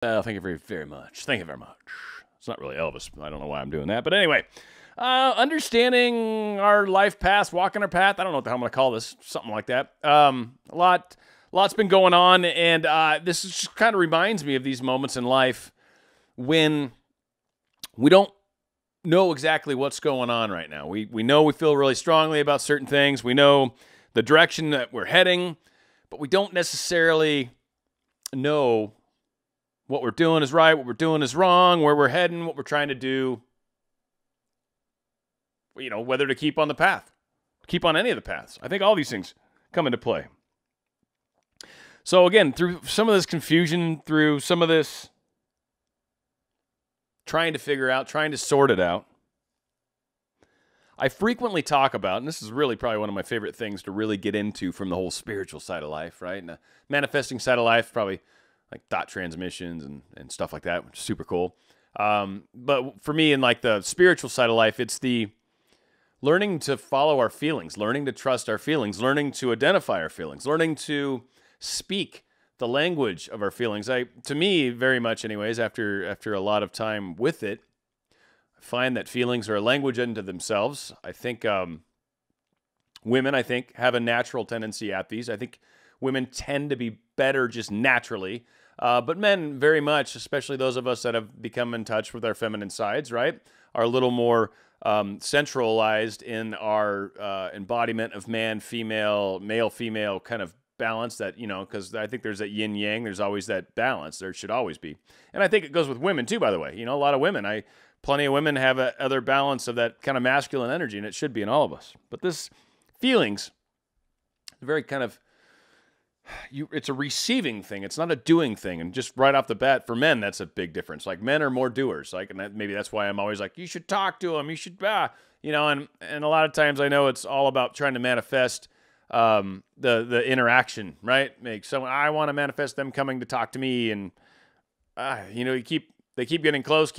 Thank you very, very much. Thank you very much. It's not really Elvis. I don't know why I'm doing that. But anyway, understanding our life path, walking our path. I don't know what the hell I'm going to call this. Something like that. Lots been going on. And this just kind of reminds me of these moments in life when we don't know exactly what's going on right now. We know we feel really strongly about certain things. We know the direction that we're heading, but we don't necessarily know what we're doing is right, what we're doing is wrong, where we're heading, what we're trying to do, you know, whether to keep on the path, keep on any of the paths. I think all these things come into play. So again, through some of this confusion, through some of this trying to figure out, trying to sort it out, I frequently talk about, and this is really probably one of my favorite things to really get into from the whole spiritual side of life, right? And the manifesting side of life, probably like thought transmissions and stuff like that, which is super cool. But for me, in like the spiritual side of life, it's the learning to follow our feelings, learning to trust our feelings, learning to identify our feelings, learning to speak the language of our feelings. To me, very much anyways, after a lot of time with it, I find that feelings are a language unto themselves. I think women, have a natural tendency at these. I think women tend to be better just naturally. But men very much, especially those of us that have become in touch with our feminine sides, right, are a little more centralized in our embodiment of man, female, male, female kind of balance that, you know, because I think there's that yin yang, there's always that balance. There should always be. And I think it goes with women too, by the way. You know, a lot of women, plenty of women have a other balance of that kind of masculine energy, and it should be in all of us. But this feelings, very kind of, it's a receiving thing. It's not a doing thing. And just right off the bat, for men, that's a big difference. Like, men are more doers. Like, and maybe that's why I'm always like, you should talk to them. You should, you know, and a lot of times I know it's all about trying to manifest the interaction, right? Make someone, I want to manifest them coming to talk to me. And, you know, they keep getting close.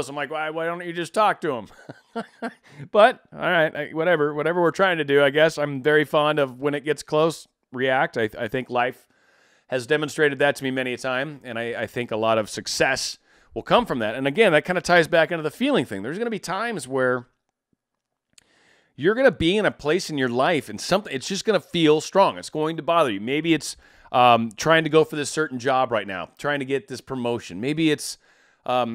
I'm like, why don't you just talk to them? But all right, whatever we're trying to do, I guess I'm very fond of when it gets close, react. I think life has demonstrated that to me many a time, and I think a lot of success will come from that. And again, that kind of ties back into the feeling thing. There's going to be times where you're going to be in a place in your life and it's just going to feel strong. It's going to bother you. Maybe it's trying to go for this certain job right now, trying to get this promotion. Maybe it's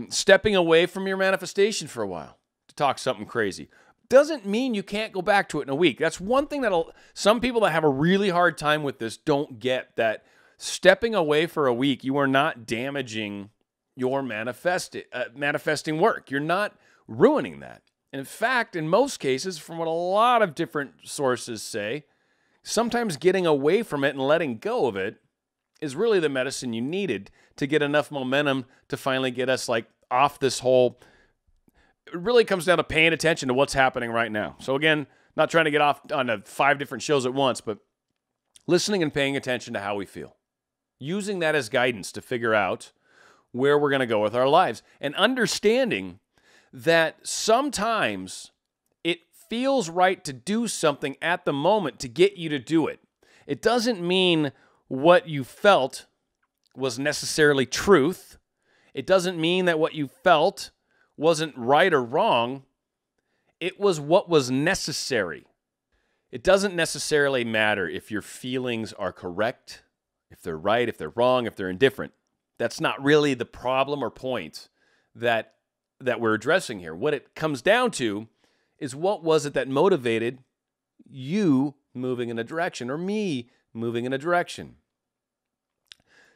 stepping away from your manifestation for a while to talk something crazy. Doesn't mean you can't go back to it in a week. That's one thing that some people that have a really hard time with this don't get, that stepping away for a week, you are not damaging your manifesting work. You're not ruining that. And in fact, in most cases, from what a lot of different sources say, sometimes getting away from it and letting go of it is really the medicine you needed to get enough momentum to finally get us like off this whole. It really comes down to paying attention to what's happening right now. So again, not trying to get off on 5 different shows at once, but listening and paying attention to how we feel. Using that as guidance to figure out where we're going to go with our lives. And understanding that sometimes it feels right to do something at the moment to get you to do it. It doesn't mean what you felt was necessarily truth. It doesn't mean that what you felt wasn't right or wrong. It was what was necessary. It doesn't necessarily matter if your feelings are correct, if they're right, if they're wrong, if they're indifferent. That's not really the problem or point that we're addressing here. What it comes down to is, what was it that motivated you moving in a direction, or me moving in a direction?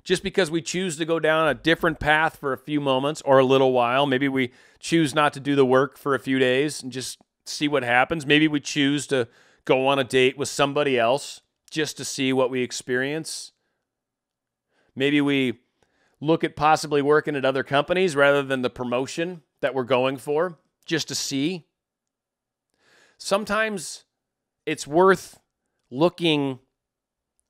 Just because we choose to go down a different path for a few moments or a little while, maybe we choose not to do the work for a few days and just see what happens. Maybe we choose to go on a date with somebody else just to see what we experience. Maybe we look at possibly working at other companies rather than the promotion that we're going for, just to see. Sometimes it's worth looking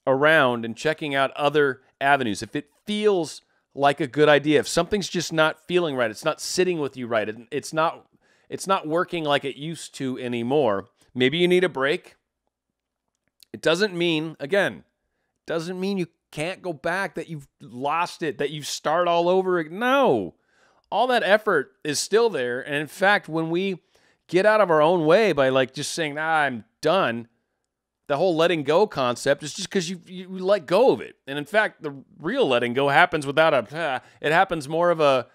around and checking out other avenues. If it feels like a good idea, if something's just not feeling right, it's not sitting with you right, it's not working like it used to anymore, maybe you need a break. It doesn't mean, again, you can't go back, that you've lost it, that you start all over. No, all that effort is still there. And in fact, when we get out of our own way by like just saying, I'm done, the whole letting go concept is just because you let go of it. And in fact, the real letting go happens without it happens more of a,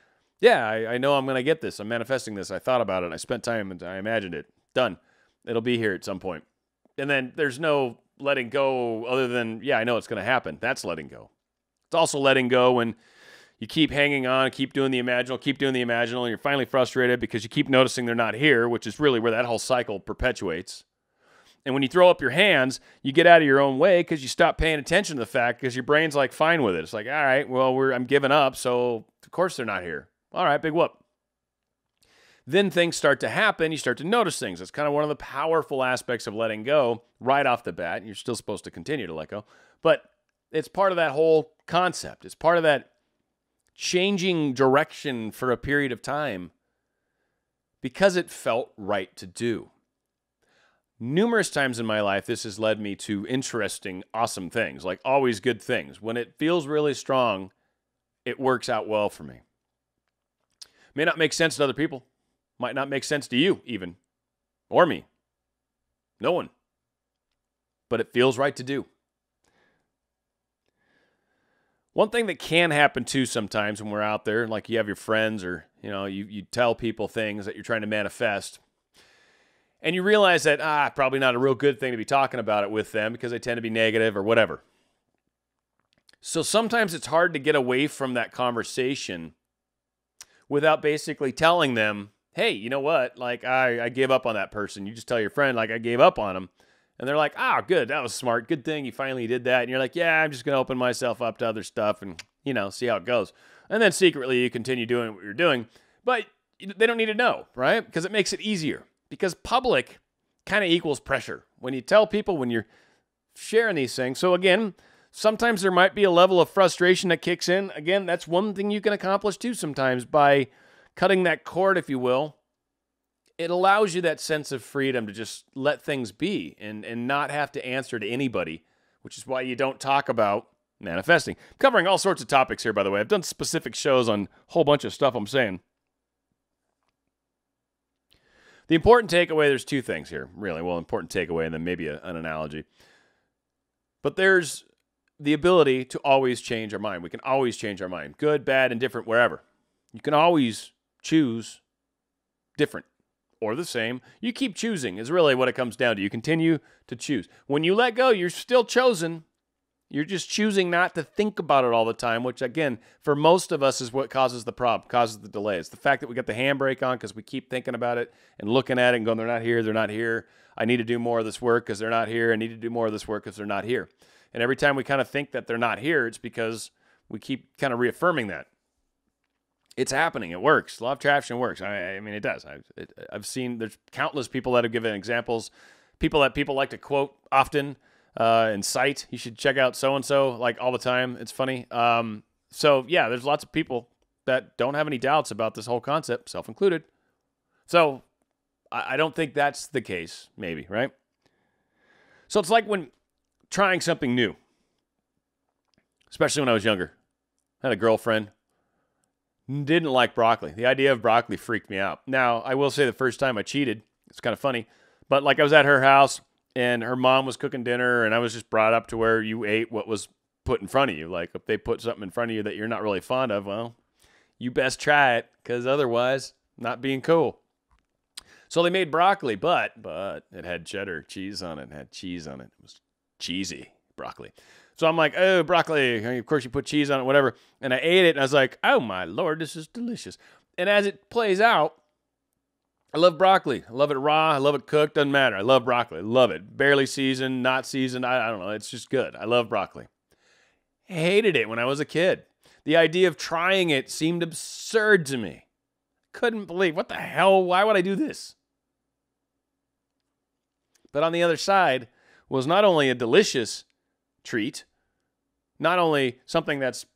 I know I'm going to get this. I'm manifesting this. I thought about it. I spent time and I imagined it. Done. It'll be here at some point. And then there's no letting go other than, I know it's going to happen. That's letting go. It's also letting go when you keep hanging on, keep doing the imaginal, and you're finally frustrated because you keep noticing they're not here, which is really where that whole cycle perpetuates. And when you throw up your hands, you get out of your own way because you stop paying attention to the fact because your brain's like fine with it. It's like, all right, well, I'm giving up, so of course they're not here. All right, big whoop. Then things start to happen. You start to notice things. It's kind of one of the powerful aspects of letting go right off the bat. You're still supposed to continue to let go. But it's part of that whole concept. It's part of that changing direction for a period of time because it felt right to do. Numerous times in my life, this has led me to interesting, awesome things, like always good things. When it feels really strong, it works out well for me. May not make sense to other people. Might not make sense to you even, or me. No one. But it feels right to do. One thing that can happen too sometimes when we're out there, like you have your friends or, you tell people things that you're trying to manifest, and you realize that, probably not a real good thing to be talking about it with them because they tend to be negative or whatever. So sometimes it's hard to get away from that conversation without basically telling them, hey, you know what? Like, I gave up on that person. You just tell your friend, like, I gave up on him. And they're like, good. That was smart. Good thing you finally did that. And you're like, I'm just going to open myself up to other stuff and, see how it goes. And then secretly you continue doing what you're doing. But they don't need to know, right? Because it makes it easier. Because public kind of equals pressure. When you tell people, when you're sharing these things. So again, sometimes there might be a level of frustration that kicks in. Again, that's one thing you can accomplish too sometimes by cutting that cord, if you will. It allows you that sense of freedom to just let things be and not have to answer to anybody, which is why you don't talk about manifesting. I'm covering all sorts of topics here, by the way. I've done specific shows on a whole bunch of stuff I'm saying. The important takeaway, there's two things here, really. Well, important takeaway and then maybe an analogy. But there's the ability to always change our mind. We can always change our mind. Good, bad, indifferent, wherever. You can always choose different or the same. You keep choosing is really what it comes down to. You continue to choose. When you let go, you're still chosen. You're just choosing not to think about it all the time, which again, for most of us is what causes the problem, causes the delay. It's the fact that we got the handbrake on because we keep thinking about it and looking at it and going, they're not here, they're not here. I need to do more of this work because they're not here. I need to do more of this work because they're not here. And every time we kind of think that they're not here, it's because we keep kind of reaffirming that. It's happening. It works. Law of attraction works. I mean, it does. I've seen there's countless people that have given examples. People like to quote often and cite. You should check out so-and-so like all the time. It's funny. So, yeah, there's lots of people that don't have any doubts about this whole concept, self included. So I don't think that's the case, maybe, right? So it's like when trying something new, especially when I was younger. I had a girlfriend. Didn't like broccoli. The idea of broccoli freaked me out. Now, I will say the first time I cheated, it's kind of funny, but like I was at her house and her mom was cooking dinner and I was just brought up to where you ate what was put in front of you. Like if they put something in front of you that you're not really fond of, well, you best try it because otherwise not being cool. So they made broccoli, but it had cheddar cheese on it. It had cheese on it. It was cheesy broccoli. So I'm like, oh, broccoli. Of course, you put cheese on it, whatever. And I ate it, and I was like, oh, my Lord, this is delicious. And as it plays out, I love broccoli. I love it raw. I love it cooked. Doesn't matter. I love broccoli. I love it. Barely seasoned, not seasoned. I don't know. It's just good. I love broccoli. I hated it when I was a kid. The idea of trying it seemed absurd to me. Couldn't believe, what the hell? Why would I do this? But on the other side was not only a delicious treat, not only something that's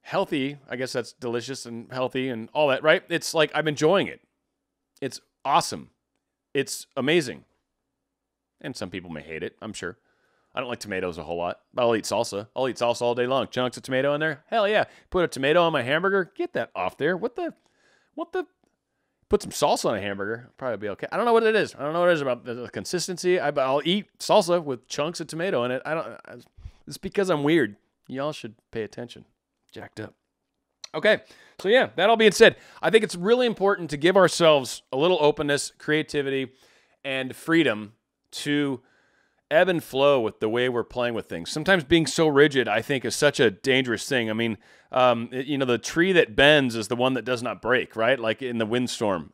healthy, I guess that's delicious and healthy and all that, right? It's like I'm enjoying it. It's awesome. It's amazing. And some people may hate it, I'm sure. I don't like tomatoes a whole lot. I'll eat salsa. I'll eat salsa all day long. Chunks of tomato in there. Hell yeah. Put a tomato on my hamburger. Get that off there. What the? Put some salsa on a hamburger. Probably be okay. I don't know what it is. I don't know what it is about the consistency. I'll eat salsa with chunks of tomato in it. It's because I'm weird. Y'all should pay attention. Jacked up. Okay. So yeah, that all being said, I think it's really important to give ourselves a little openness, creativity, and freedom to ebb and flow with the way we're playing with things. Sometimes being so rigid, I think, is such a dangerous thing. I mean, the tree that bends is the one that does not break, right? Like in the windstorm.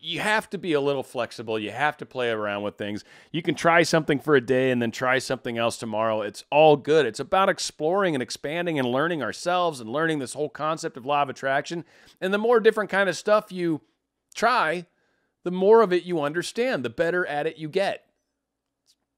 You have to be a little flexible. You have to play around with things. You can try something for a day and then try something else tomorrow. It's all good. It's about exploring and expanding and learning ourselves and learning this whole concept of law of attraction. And the more different kind of stuff you try, the more of it you understand, the better at it you get.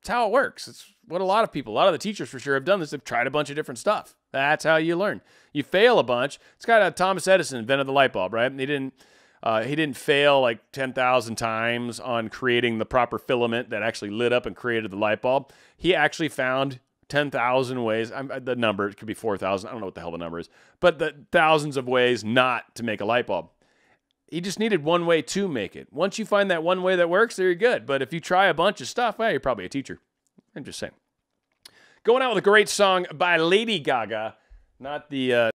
It's how it works. It's what a lot of the teachers for sure have done this. They've tried a bunch of different stuff. That's how you learn. You fail a bunch. It's kind of Thomas Edison invented the light bulb, right? He didn't fail like 10,000 times on creating the proper filament that actually lit up and created the light bulb. He actually found 10,000 ways. The number, it could be 4,000. I don't know what the hell the number is, but the thousands of ways not to make a light bulb. He just needed one way to make it. Once you find that one way that works, there you're good. But if you try a bunch of stuff, well, you're probably a teacher. I'm just saying. Going out with a great song by Lady Gaga, not the